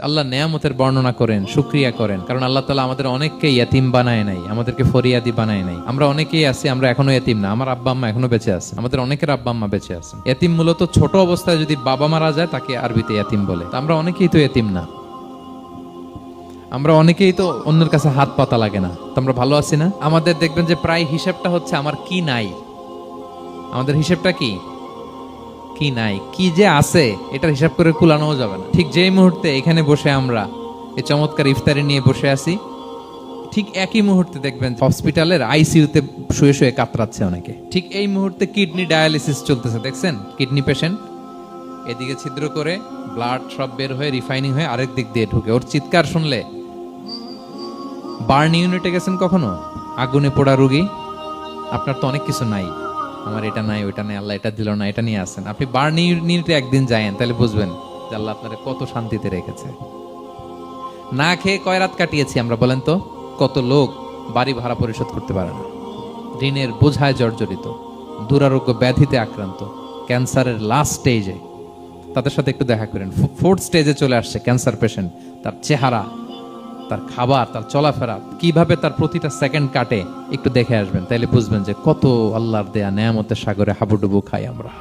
আল্লাহ নেয়ামতের বর্ণনা করেন, শুকরিয়া করেন, কারণ আল্লাহ তাআলা আমাদের অনেককে ইয়াতিম বানায় নাই, আমাদেরকে ফরিয়াদি বানায় নাই। আমরা অনেকেই আছি, আমরা এখনো ইয়াতিম না। আমার আব্বা আম্মা এখনো বেঁচে আছে, আমাদের অনেকের আব্বা আম্মা বেঁচে আছেন। ইয়াতিম মূলত ছোট অবস্থায় যদি বাবা মারা যায় তাকে আরবিতে ইয়াতিম বলে। তো আমরা অনেকেই তো ইয়াতিম না, আমরা অনেকেই তো অন্যের কাছে হাত পাতা লাগে না। তো আমরা ভালো আছি না? আমাদের দেখবেন যে প্রায় হিসাবটা হচ্ছে আমার কি নাই। আমাদের হিসাবটা কি কি নাই, কি যে আছে এটার হিসাব করে কুলানো যাবে না। ঠিক যেই মুহূর্তে এখানে বসে আমরা এই চমৎকার ইফতারি নিয়ে বসে আছি, ঠিক একই মুহূর্তে দেখবেন হসপিটালের আইসিইউতে শুয়ে শুয়ে কাতরাচ্ছে অনেকে। ঠিক এই মুহূর্তে কিডনি ডায়ালিসিস চলতেছে, দেখছেন? কিডনি পেশেন্ট এদিকে ছিদ্র করে ব্লাড সব বের হয়ে রিফাইনিং হয়ে আরেক দিক দিয়ে ঢুকে। ওর চিৎকার শুনলে, বার্ন ইউনিটে গেছেন কখনো? আগুনে পোড়া রোগী, আপনার তো অনেক কিছু নাই, আমার এটা নাই ওইটা নাই, আল্লাহ এটা দিল না, এটা নিয়ে আসেন। আপনি বার্ন ইউনিটে একদিন যায়েন, তাহলে বুঝবেন যে আল্লাহ আপনারে কত শান্তিতে রেখেছে। না খেয়ে কয় রাত কাটিয়েছি আমরা, বলেন তো? কত লোক বাড়ি ভাড়া পরিশোধ করতে পারে না, ঋণের বোঝায় জর্জরিত, দুরারোগ্য ব্যাধিতে আক্রান্ত, ক্যান্সারের লাস্ট স্টেজে। তাদের সাথে একটু দেখা করেন, ফোর্থ স্টেজে চলে আসছে ক্যান্সার পেশেন্ট। তার চেহারা, তার খাবার, তার চলাফেরা, কিভাবে তার প্রতিটা সেকেন্ড কাটে, একটু দেখে আসবেন, তাইলে বুঝবেন যে কত আল্লাহর দেয়া নেয়ামতের সাগরে হাবুডুবু খাই আমরা।